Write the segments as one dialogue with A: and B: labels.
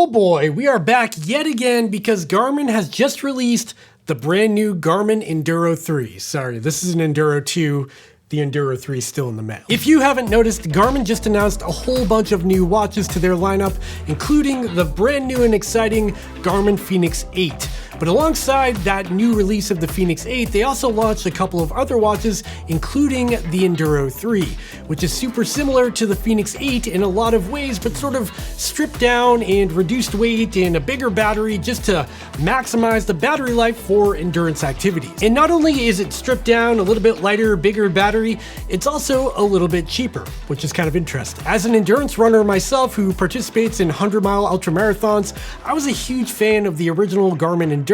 A: Oh boy, we are back yet again because Garmin has just released the brand new Garmin Enduro 3. Sorry, this is an Enduro 2. The Enduro 3 is still in the mail. If you haven't noticed, Garmin just announced a whole bunch of new watches to their lineup, including the brand new and exciting Garmin Fenix 8. But alongside that new release of the Fenix 8, they also launched a couple of other watches, including the Enduro 3, which is super similar to the Fenix 8 in a lot of ways, but sort of stripped down and reduced weight and a bigger battery just to maximize the battery life for endurance activities. And not only is it stripped down, a little bit lighter, bigger battery, it's also a little bit cheaper, which is kind of interesting. As an endurance runner myself who participates in 100-mile ultramarathons, I was a huge fan of the original Garmin Enduro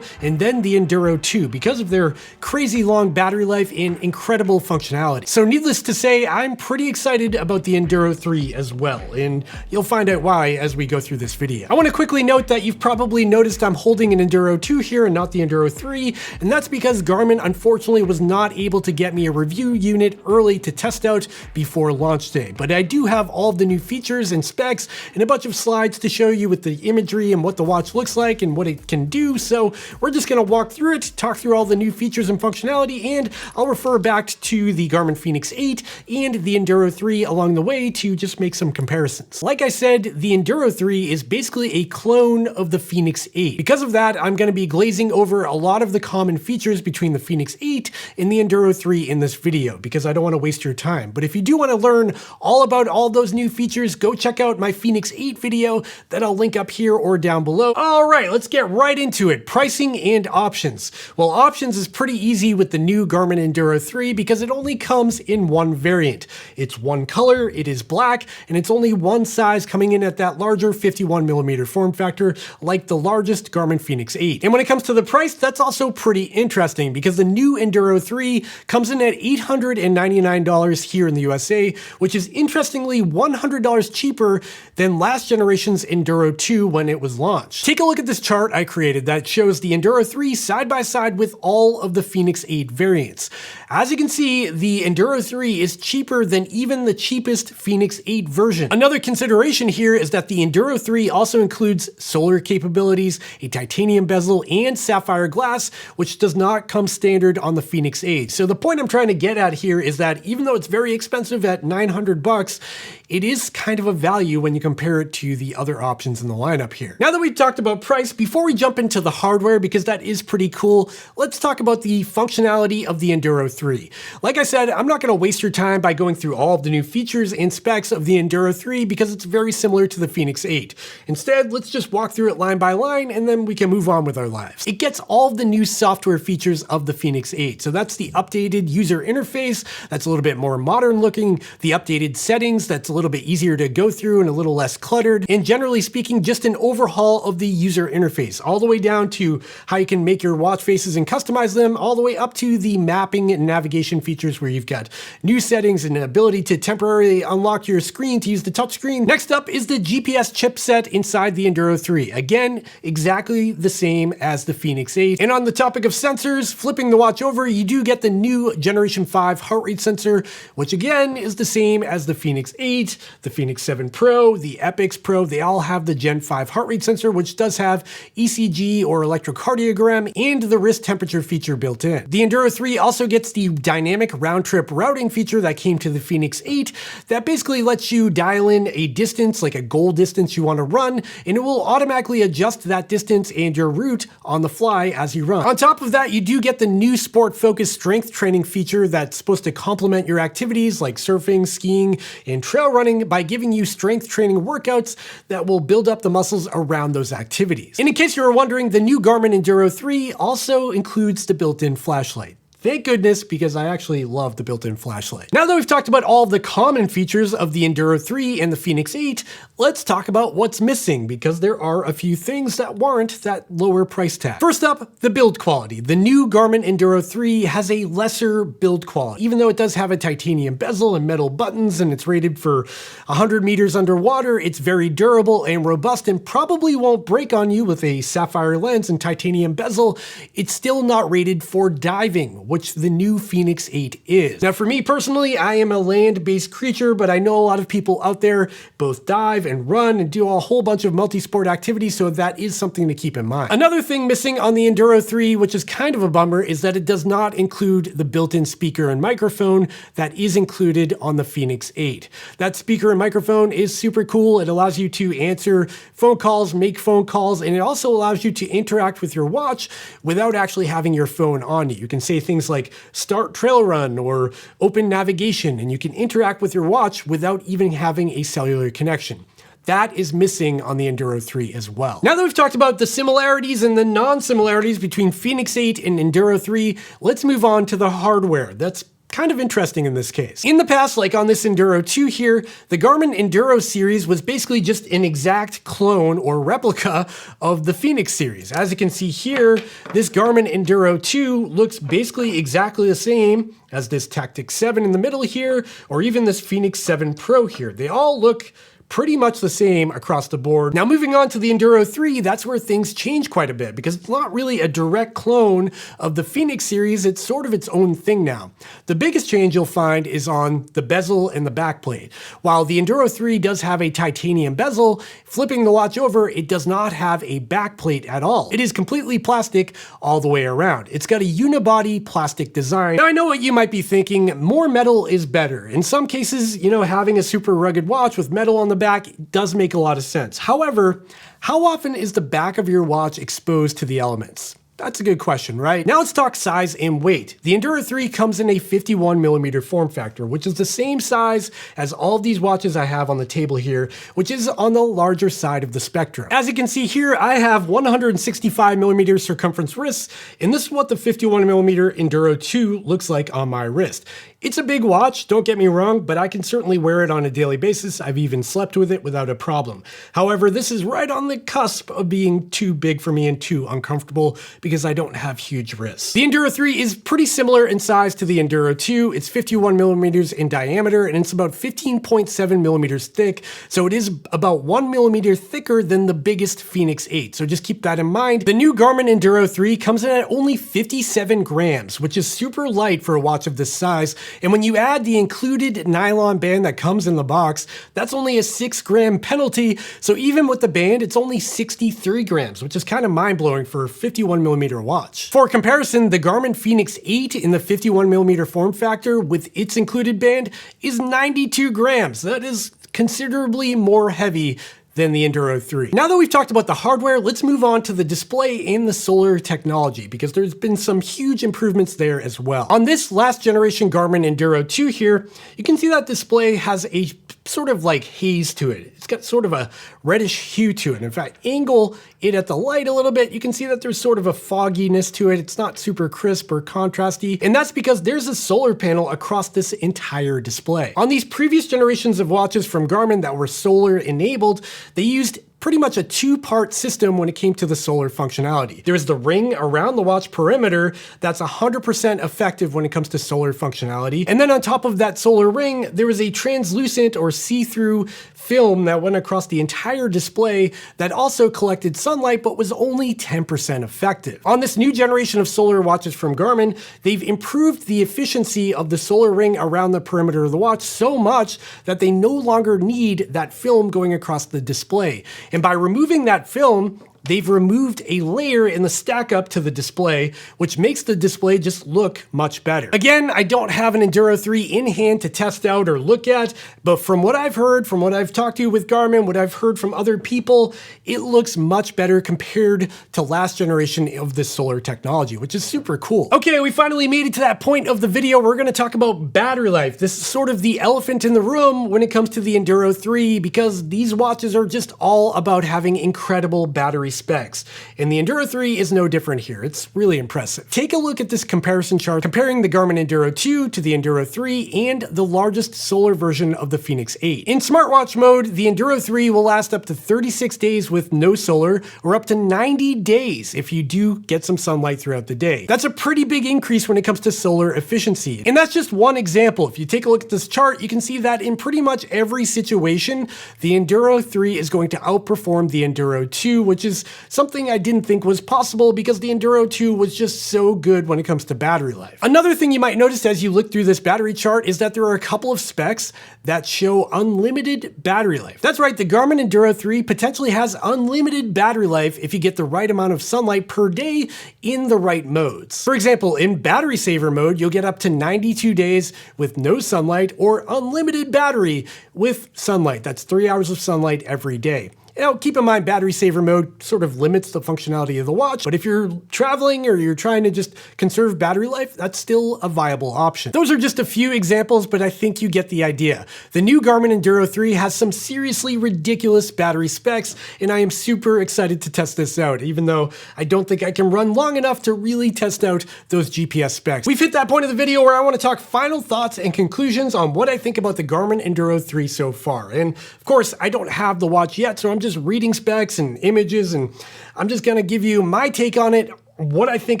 A: and then the Enduro 2 because of their crazy long battery life and incredible functionality. So needless to say, I'm pretty excited about the Enduro 3 as well, and you'll find out why as we go through this video. I want to quickly note that you've probably noticed I'm holding an Enduro 2 here and not the Enduro 3, and that's because Garmin unfortunately was not able to get me a review unit early to test out before launch day. But I do have all of the new features and specs and a bunch of slides to show you with the imagery and what the watch looks like and what it can do. So we're just going to walk through it, talk through all the new features and functionality, and I'll refer back to the Garmin Fenix 8 and the Enduro 3 along the way to just make some comparisons. Like I said, the Enduro 3 is basically a clone of the Fenix 8. Because of that, I'm going to be glazing over a lot of the common features between the Fenix 8 and the Enduro 3 in this video, because I don't want to waste your time. But if you do want to learn all about all those new features, go check out my Fenix 8 video that I'll link up here or down below. All right, let's get right into it. Pricing and options. Well, options is pretty easy with the new Garmin Enduro 3 because it only comes in one variant. It's one color, it is black, and it's only one size, coming in at that larger 51mm form factor like the largest Garmin Fenix 8. And when it comes to the price, that's also pretty interesting because the new Enduro 3 comes in at $899 here in the USA, which is interestingly $100 cheaper than last generation's Enduro 2 when it was launched. Take a look at this chart I created that shows the Enduro 3 side by side with all of the Fenix 8 variants. As you can see, the Enduro 3 is cheaper than even the cheapest Fenix 8 version. Another consideration here is that the Enduro 3 also includes solar capabilities, a titanium bezel, and sapphire glass, which does not come standard on the Fenix 8. So the point I'm trying to get at here is that even though it's very expensive at $900, it is kind of a value when you compare it to the other options in the lineup here. Now that we've talked about price, before we jump into the hardware, because that is pretty cool, let's talk about the functionality of the Enduro 3. Like I said, I'm not going to waste your time by going through all of the new features and specs of the Enduro 3 because it's very similar to the Fenix 8. Instead, let's just walk through it line by line and then we can move on with our lives. It gets all of the new software features of the Fenix 8. So that's the updated user interface, that's a little bit more modern looking, the updated settings, that's a little bit easier to go through and a little less cluttered, and generally speaking, just an overhaul of the user interface, all the way down to how you can make your watch faces and customize them, all the way up to the mapping and navigation features where you've got new settings and an ability to temporarily unlock your screen to use the touchscreen. Next up is the GPS chipset inside the Enduro 3. Again, exactly the same as the Fenix 8. And on the topic of sensors, flipping the watch over, you do get the new Generation 5 heart rate sensor, which again is the same as the Fenix 8, the Fenix 7 Pro, the Epix Pro. They all have the Gen 5 heart rate sensor, which does have ECG or electrocardiogram and the wrist temperature feature built in. The Enduro 3 also gets the dynamic round trip routing feature that came to the Fenix 8 that basically lets you dial in a distance, like a goal distance you want to run, and it will automatically adjust that distance and your route on the fly as you run. On top of that, you do get the new sport-focused strength training feature that's supposed to complement your activities like surfing, skiing, and trail running by giving you strength training workouts that will build up the muscles around those activities. And in case you were wondering, the new Garmin Enduro 3 also includes the built-in flashlight. Thank goodness, because I actually love the built-in flashlight. Now that we've talked about all of the common features of the Enduro 3 and the Fenix 8, let's talk about what's missing, because there are a few things that warrant that lower price tag. First up, the build quality. The new Garmin Enduro 3 has a lesser build quality. Even though it does have a titanium bezel and metal buttons and it's rated for 100 meters underwater, it's very durable and robust and probably won't break on you with a sapphire lens and titanium bezel. It's still not rated for diving, which the new Fenix 8 is. Now for me personally, I am a land-based creature, but I know a lot of people out there both dive and run and do a whole bunch of multi-sport activities, so that is something to keep in mind. Another thing missing on the Enduro 3, which is kind of a bummer, is that it does not include the built-in speaker and microphone that is included on the Fenix 8. That speaker and microphone is super cool. It allows you to answer phone calls, make phone calls, and it also allows you to interact with your watch without actually having your phone on you. You can say things like start trail run or open navigation, and you can interact with your watch without even having a cellular connection. That is missing on the Enduro 3 as well. Now that we've talked about the similarities and the non-similarities between Fenix 8 and Enduro 3, let's move on to the hardware. That's kind of interesting in this case. In the past, like on this Enduro 2 here, the Garmin Enduro series was basically just an exact clone or replica of the Fenix series. As you can see here, this Garmin Enduro 2 looks basically exactly the same as this Tactic 7 in the middle here, or even this Fenix 7 Pro here. They all look pretty much the same across the board. Now moving on to the Enduro 3, that's where things change quite a bit because it's not really a direct clone of the Fenix series, it's sort of its own thing now. The biggest change you'll find is on the bezel and the backplate. While the Enduro 3 does have a titanium bezel, flipping the watch over, it does not have a backplate at all. It is completely plastic all the way around. It's got a unibody plastic design. Now I know what you might be thinking, more metal is better. In some cases, you know, having a super rugged watch with metal on the back does make a lot of sense. However, how often is the back of your watch exposed to the elements? That's a good question, right? Now let's talk size and weight. The Enduro 3 comes in a 51mm form factor, which is the same size as all of these watches I have on the table here, which is on the larger side of the spectrum. As you can see here, I have 165mm circumference wrists, and this is what the 51mm Enduro 2 looks like on my wrist. It's a big watch, don't get me wrong, but I can certainly wear it on a daily basis. I've even slept with it without a problem. However, this is right on the cusp of being too big for me and too uncomfortable because I don't have huge wrists. The Enduro 3 is pretty similar in size to the Enduro 2. It's 51mm in diameter and it's about 15.7mm thick, so it is about 1mm thicker than the biggest Fenix 8. So just keep that in mind. The new Garmin Enduro 3 comes in at only 57 grams, which is super light for a watch of this size. And when you add the included nylon band that comes in the box, that's only a 6-gram penalty. So even with the band, it's only 63 grams, which is kind of mind-blowing for a 51mm watch. For comparison, the Garmin Fenix 8 in the 51mm form factor with its included band is 92 grams. That is considerably more heavy than the Enduro 3. Now that we've talked about the hardware, let's move on to the display and the solar technology because there's been some huge improvements there as well. On this last generation Garmin Enduro 2 here, you can see that display has a sort of like haze to it. It's got sort of a reddish hue to it. In fact, angle it at the light a little bit, you can see that there's sort of a fogginess to it. It's not super crisp or contrasty, and that's because there's a solar panel across this entire display. On these previous generations of watches from Garmin that were solar enabled, they used pretty much a two-part system when it came to the solar functionality. There's the ring around the watch perimeter that's 100% effective when it comes to solar functionality. And then on top of that solar ring, there was a translucent or see-through film that went across the entire display that also collected sunlight but was only 10% effective. On this new generation of solar watches from Garmin, they've improved the efficiency of the solar ring around the perimeter of the watch so much that they no longer need that film going across the display. And by removing that film, they've removed a layer in the stack up to the display, which makes the display just look much better. Again, I don't have an Enduro 3 in hand to test out or look at, but from what I've heard, from what I've talked to with Garmin, what I've heard from other people, it looks much better compared to last generation of this solar technology, which is super cool. Okay, we finally made it to that point of the video. We're gonna talk about battery life. This is sort of the elephant in the room when it comes to the Enduro 3 because these watches are just all about having incredible battery specs, and the Enduro 3 is no different here. It's really impressive. Take a look at this comparison chart comparing the Garmin Enduro 2 to the Enduro 3 and the largest solar version of the Fenix 8. In smartwatch mode, the Enduro 3 will last up to 36 days with no solar, or up to 90 days if you do get some sunlight throughout the day. That's a pretty big increase when it comes to solar efficiency. And that's just one example. If you take a look at this chart, you can see that in pretty much every situation, the Enduro 3 is going to outperform the Enduro 2, which is was something I didn't think was possible because the Enduro 2 was just so good when it comes to battery life. Another thing you might notice as you look through this battery chart is that there are a couple of specs that show unlimited battery life. That's right, the Garmin Enduro 3 potentially has unlimited battery life if you get the right amount of sunlight per day in the right modes. For example, in battery saver mode, you'll get up to 92 days with no sunlight, or unlimited battery with sunlight. That's 3 hours of sunlight every day. Now, keep in mind, battery saver mode sort of limits the functionality of the watch, but if you're traveling or you're trying to just conserve battery life, that's still a viable option. Those are just a few examples, but I think you get the idea. The new Garmin Enduro 3 has some seriously ridiculous battery specs, and I am super excited to test this out, even though I don't think I can run long enough to really test out those GPS specs. We've hit that point of the video where I want to talk final thoughts and conclusions on what I think about the Garmin Enduro 3 so far. And of course, I don't have the watch yet, so I'm just reading specs and images, and I'm just gonna give you my take on it, what I think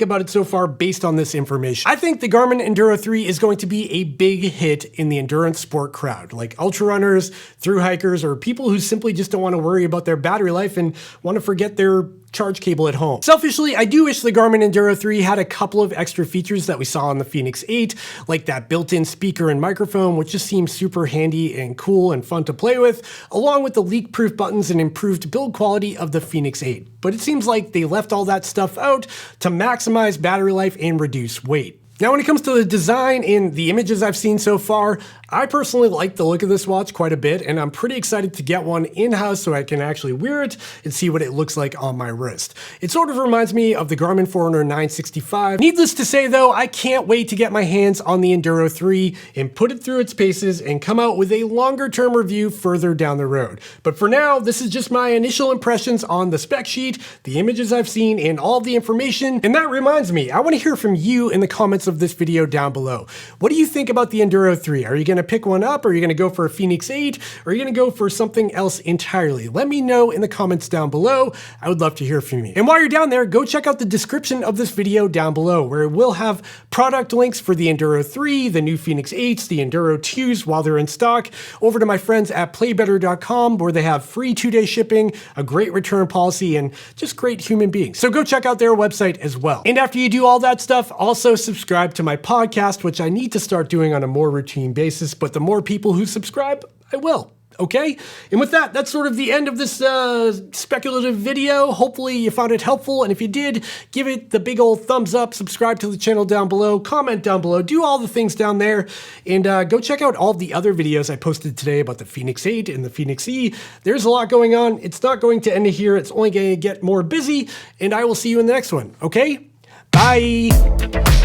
A: about it so far based on this information. I think the Garmin Enduro 3 is going to be a big hit in the endurance sport crowd, like ultra runners, thru hikers, or people who simply just don't want to worry about their battery life and want to forget their charge cable at home. Selfishly, I do wish the Garmin Enduro 3 had a couple of extra features that we saw on the Fenix 8, like that built-in speaker and microphone, which just seems super handy and cool and fun to play with, along with the leak-proof buttons and improved build quality of the Fenix 8. But it seems like they left all that stuff out to maximize battery life and reduce weight. Now, when it comes to the design and the images I've seen so far, I personally like the look of this watch quite a bit, and I'm pretty excited to get one in-house so I can actually wear it and see what it looks like on my wrist. It sort of reminds me of the Garmin Forerunner 965. Needless to say though, I can't wait to get my hands on the Enduro 3 and put it through its paces and come out with a longer term review further down the road. But for now, this is just my initial impressions on the spec sheet, the images I've seen, and all the information. And that reminds me, I want to hear from you in the comments of this video down below. What do you think about the Enduro 3? Are you going to pick one up? Or are you going to go for a Fenix 8? Or are you going to go for something else entirely? Let me know in the comments down below. I would love to hear from you. And while you're down there, go check out the description of this video down below, where it will have product links for the Enduro 3, the new Fenix 8s, the Enduro 2s while they're in stock, over to my friends at playbetter.com, where they have free 2-day shipping, a great return policy, and just great human beings. So go check out their website as well. And after you do all that stuff, also subscribe to my podcast, which I need to start doing on a more routine basis, but the more people who subscribe, I will. Okay? And with that, that's sort of the end of this speculative video. Hopefully you found it helpful, and if you did, give it the big old thumbs up, subscribe to the channel down below, comment down below, do all the things down there, and go check out all the other videos I posted today about the Fenix 8 and the Fenix E. There's a lot going on. It's not going to end here. It's only going to get more busy, and I will see you in the next one. Okay? Bye!